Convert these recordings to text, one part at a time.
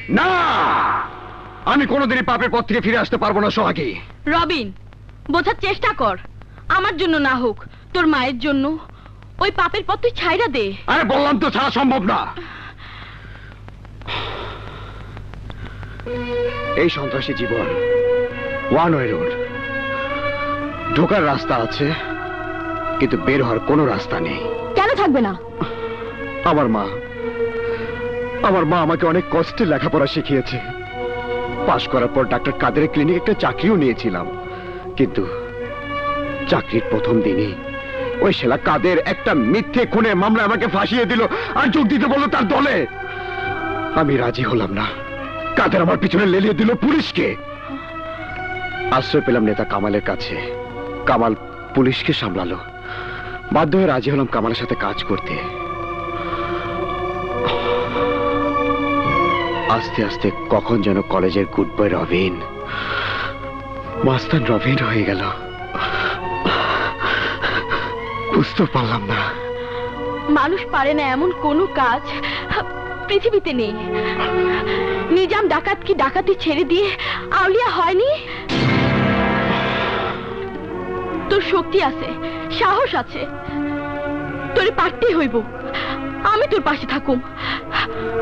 না, আমি কোনোদিনই পাপের পথ থেকে ফিরে আসতে পারবো না সোহাগী। রবিন, বোঝার চেষ্টা কর। আমার জন্য না হোক, তোর মায়ের জন্য ওই পাপের পথ তুই ছাইরা দে। আরে বললাম তো ছাড়া সম্ভব না। এই সন্ত্রাসী জীবন ওয়ান ওয়ে রোড। ঢোকার রাস্তা আছে, কিন্তু বের হওয়ার কোনো রাস্তা নেই। কেন থাকবে না? আমার মা আমাকে অনেক কষ্টে লেখাপড়া শিখিয়েছে। পাশ করার পর ডাক্তার কাদেরের ক্লিনিক একটা চাকরিও নিয়েছিলাম, কিন্তু চাকরির প্রথম দিনই ওই শালা কাদের একটা মিথ্যে খুনের মামলায় আমাকে ফাঁসিয়ে দিল আর যোগ দিতে বলল তার দলে। আমি রাজি হলাম না। কাদের আমার পিছনে লেলিয়ে দিল পুলিশকে। আশ্রয় পেলাম নেতা কামালের কাছে। কামাল পুলিশকে সামলালো। বাধ্য হয়ে রাজি হলাম কামালের সাথে কাজ করতে। আস্তে আস্তে কখন যেন কলেজের গুড বয় রবিন মাস্তান রবিন হয়ে গেল। বুঝতে পারলাম না। মানুষ পারে না এমন কোনো কাজ পৃথিবীতে নেই। নিজাম ডাকাত কি ডাকাতি ছেড়ে দিয়ে আউলিয়া হয়নি? তোর শক্তি আছে, সাহস আছে, তোরে পারতেই হইব। আমি তোর পাশে থাকুম,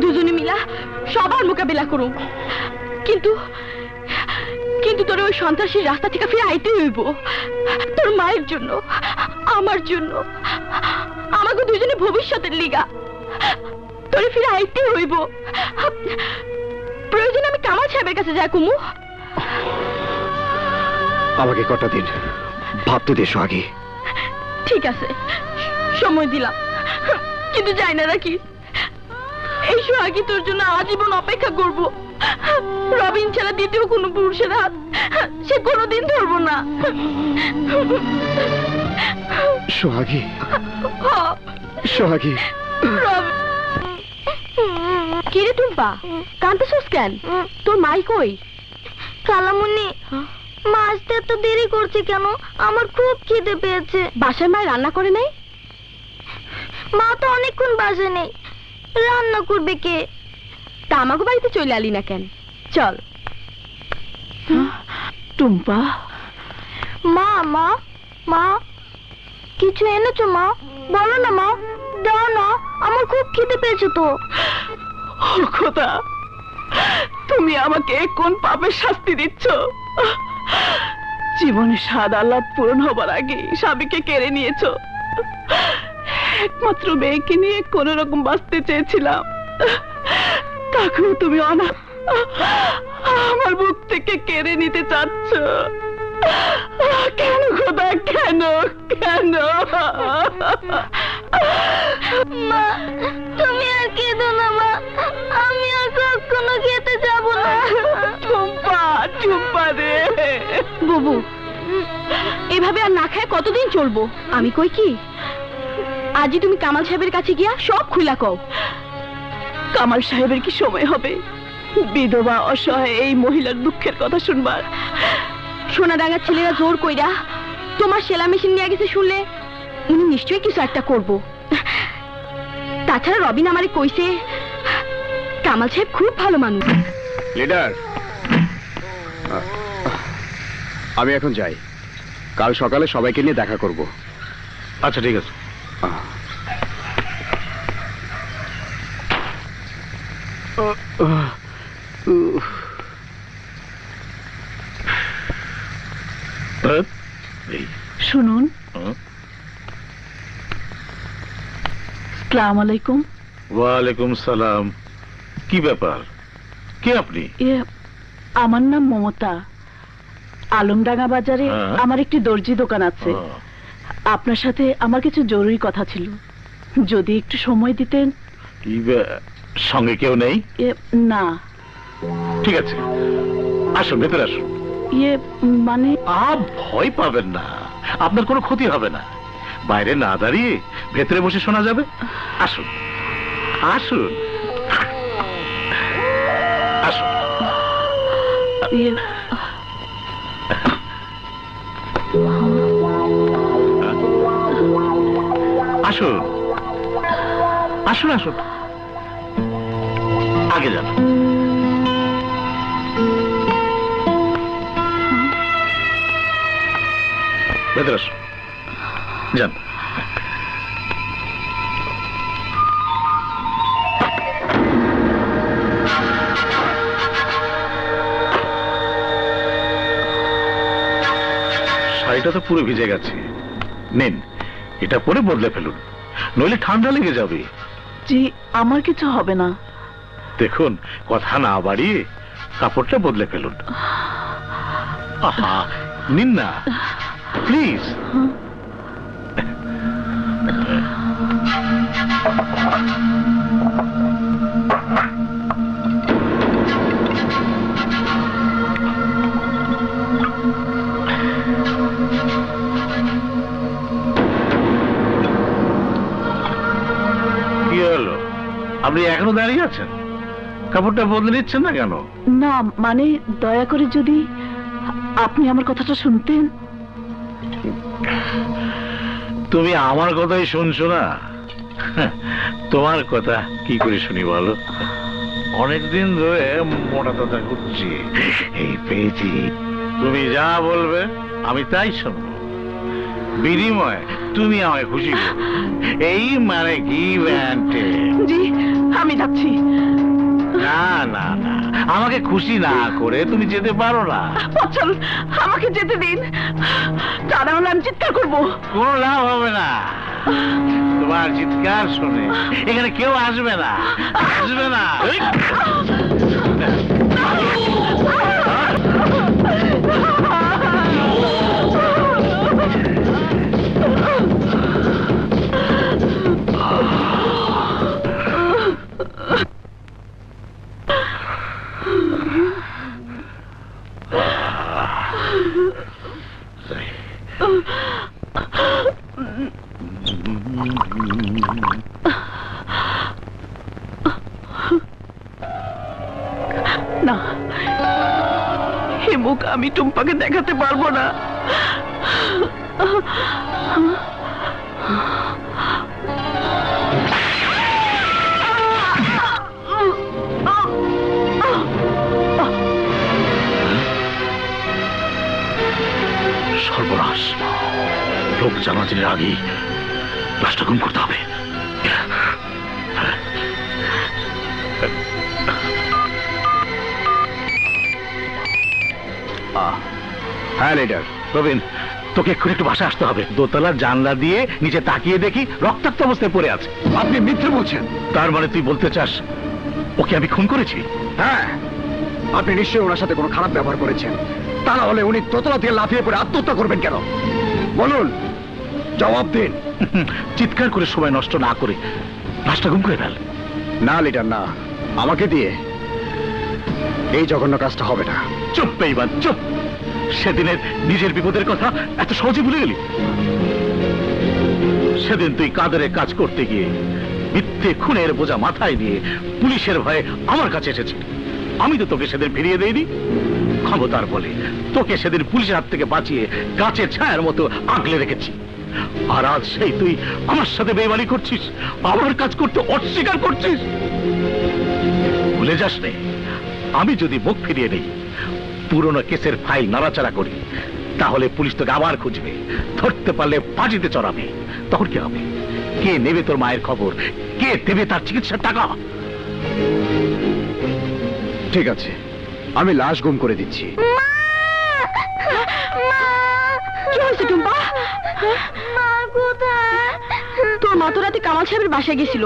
দুজনে মিলা সবার মোকাবিলা করুম। কিন্তু কিন্তু তোর ওই সন্ত্রাসীর রাস্তা থেকে ফিরে আইতে হইব। তোর মায়ের জন্য, আমার জন্য, আমাকে দুজনে ভবিষ্যতের লিগা তোরে ফিরে আইতে হইব। প্রয়োজন আমি কামাল সাহেবের কাছে যাই কুমু। আমাকে কটা দিন ভাবতে দে সোহাগী। ঠিক আছে, সময় দিলাম, কিন্তু যাই না রাখি। এই সোহাগী তোর জন্য আজীবন অপেক্ষা করব। রবিন ছাড়া দ্বিতীয় কোনো পুরুষের হাত সে কোনোদিন ধরবো না। সোহাগী, সোহাগী। কিরে টুম্পা, কাঁদতেছিস কেন? তোর মাই কই? খালামুনি, মা আসতে এত দেরি করছে কেন? আমার খুব খিদে পেয়েছে। বাসায় মায় রান্না করে নাই? মা তো অনেকক্ষণ বাসায় নেই, রান্না করবে কে? তা আমাকে বাড়িতে চলে আলি না কেন? চল। টুম্পা, মা মা মা কিছু এনেছো মা? বলো না মা, দাও না, আমার খুব খিদে পেয়েছে তো। ও খোদা, তুমি আমাকে কোন পাপের শাস্তি দিচ্ছ? জীবনে স্বাদ আহ্লাদ পূরণ হবার আগে স্বামীকে কেড়ে নিয়েছো। একমাত্র মেয়েকে নিয়ে কোন রকম বাঁচতে চেয়েছিলাম, তাকেও তুমি আমার বুক থেকে কেড়ে নিতে চাচ্ছ। কেন খোদা, কেন কেন? মা, তুমি আর কেঁদো না মা, আমি আর কখনো খেতে যাব না। চুম্পা, চুম্পা রে। বুবু, এভাবে আর না খায় কতদিন চলবো? আমি কই কি, আজই তুমি কামাল সাহেবের কাছে গিয়া সব খুলা কও। কামাল সাহেবের কি সময় হবে বিধবা অসহায় এই মহিলার দুঃখের কথা শুনবার? সোনাডাঙ্গার ছেলেরা জোর কইরা তোমার সেলা মেশিন নিয়ে গেছে শুনলে উনি নিশ্চয়ই কিছু একটা করবো। তাছাড়া রবিন আমারে কইছে কামাল সাহেব খুব ভালো মানুষ। লিডার, আমি এখন যাই, কাল সকালে সবাইকে নিয়ে দেখা করব। আচ্ছা ঠিক আছে। শুনুন, আসসালামু আলাইকুম। ওয়ালাইকুম সালাম। কি ব্যাপার, কে আপনি? আমার নাম মমতা। আলমডাঙ্গা বাজারে আমার একটি দর্জি দোকান আছে। আপনার সাথে আমার কিছু জরুরি কথা ছিল, যদি একটু সময় দিতেন। সঙ্গে কেউ নেই? না। ঠিক আছে, আসুন, ভেতরে আসুন। মানে ভয় পাবেন না, আপনার কোনো ক্ষতি হবে না। বাইরে না দাঁড়িয়ে ভেতরে বসে শোনা যাবে। আসুন আসুন আসুন। আসুন আসুন আসুন, আগে যান। ভেতরে আসুন, যান। শাড়িটা তো পুরো ভিজে গেছে, নিন এটা পরে বদলে ফেলুন, নইলে ঠান্ডা লেগে যাবে। জি, আমার কিছু হবে না। দেখুন, কথা না বাড়িয়ে কাপড়টা বদলে ফেলুন। আহা, নিন না প্লিজ। কি হলো, আপনি এখনো দাঁড়িয়ে আছেন? কাপড়টা বদলে নিচ্ছেন না কেন? না মানে দয়া করে যদি আপনি আমার কথাটা শুনতেন। তুমি আমার কথাই শুনছো না? তোমার কথা কি করে শুনি বলো? অনেকদিন ধরে মোটা তাজা করছি, এই পেয়েছি। তুমি যা বলবে আমি তাই শুনবো, বিনিময়ে তুমি আমায় খুশি করো। এই মানে গিভ অ্যান্ড টেক। জি, আমি যাচ্ছি। না না না, আমাকে খুশি না করে তুমি যেতে পারো না। চল, আমাকে যেতে দিন, তা না হলে আমি চিৎকার করবো। কোনো লাভ হবে না, তোমার চিৎকার শুনে এখানে কেউ আসবে না, আসবে না। না, এ মুখ আমি টুম্পাকে দেখাতে পারবো না। সর্বনাশ, লোক জানাজানির আগেই লাশটা গুম করতে হবে। হ্যাঁ লিডার। প্রবীণ, তোকে এক্ষুনি একটু বাসায় আসতে হবে। দোতলার জানলা দিয়ে নিচে তাকিয়ে দেখি রক্তাক্ত অবস্থায় পড়ে আছে। আপনি মিথ্যে বলছেন। তার মানে তুই বলতে চাস ওকে আমি খুন করেছি? হ্যাঁ, আপনি নিশ্চয়ই ওনার সাথে কোনো খারাপ ব্যবহার করেছেন, তা না হলে উনি দোতলা থেকে লাফিয়ে পড়ে আত্মহত্যা করবেন কেন? বলুন, জবাব দিন। চিৎকার করে সময় নষ্ট না করে লাশটা গুম করে ফেল। না লিডার না, আমাকে দিয়ে এই জঘন্য কাজটা হবে না। চুপ বেঈমান, চুপ। সেদিনের নিজের বিপদের কথা এত সহজে ভুলে গেলি? সেদিন তুই কাদেরের কাজ করতে গিয়ে মিথ্যে খুনের বোঝা মাথায় নিয়ে পুলিশের ভয়ে আমার কাছে এসেছিস। আমি তো তোকে সেদিন ফিরিয়ে দেইনি। ক্ষমতার বলে তোকে সেদিন পুলিশের হাত থেকে বাঁচিয়ে গাছের ছায়ার মতো আগলে রেখেছি। আর আজ সেই তুই আমার সাথে বেইমানি করছিস, আমার কাজ করতে অস্বীকার করছিস। ভুলে যাস নে, আমি যদি মুখ ফিরিয়ে নেই, পুরনো কেসের ফাইল নাড়াচাড়া করি, তাহলে পুলিশ তোকে আবার খুঁজবে, ধরতে পারলে ফাঁসিতে চড়াবে। তখন কি হবে? কে নেবে তোর মায়ের খবর? কে দেবে তার চিকিৎসার টাকা? ঠিক আছে, আমি লাশ গুম করে দিচ্ছি। কি হয়েছে টুম্পা? মা কোথায়? তোর মা তো রাতে কামাল সাহেবের বাসায় গেছিল,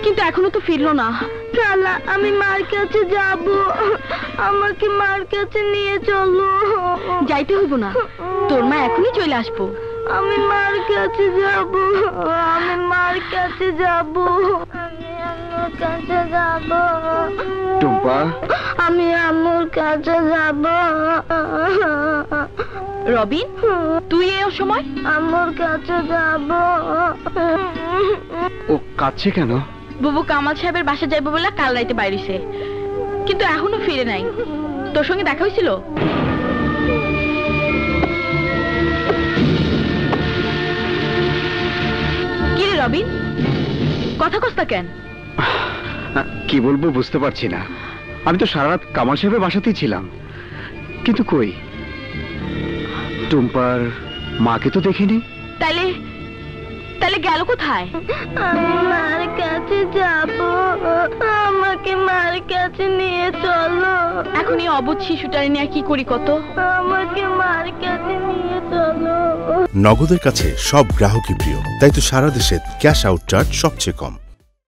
কিন্তু এখনো তো ফিরলো না। শালা, আমি মার কাছে যাব, আমাকে মার কাছে নিয়ে চলো। যাইতে হইব না, তোর মা এখনই চলে আসবো। আমি মার কাছে যাব, আমি মার কাছে যাব, আমি আম্মুর কাছে যাব, টুম্পা, আমি আম্মুর কাছে যাব। রবিন, তুই এই সময়? আম্মুর কাছে যাব। ও কাঁদছে কেন? বুবু কামাল সাহেবের বাসা যাইবো বলে কাল রাইতে বাইরেছে, কিন্তু এখনো ফিরে নাই। তোর সঙ্গে দেখা হয়েছিল? কি রে রবিন, কথা কস্তা কেন? কি বলবো বুঝতে পারছি না। আমি তো সারা রাত কামাল সাহেবের বাসাতেই ছিলাম, কিন্তু কই টুম্পার মাকে তো দেখিনি। তাহলে তাহলে গেল কোথায়? আমি মার কাছে যাব, আমাকে মার কাছে নিয়ে চলো। এখন এই অবুঝ শিশুটারে নিয়ে কি করি কত? আমাকে মার কাছে নিয়ে চলো। নগদের কাছে সব গ্রাহকই প্রিয়, তাই তো সারা দেশে ক্যাশ আউট চার্জ সবচেয়ে কম।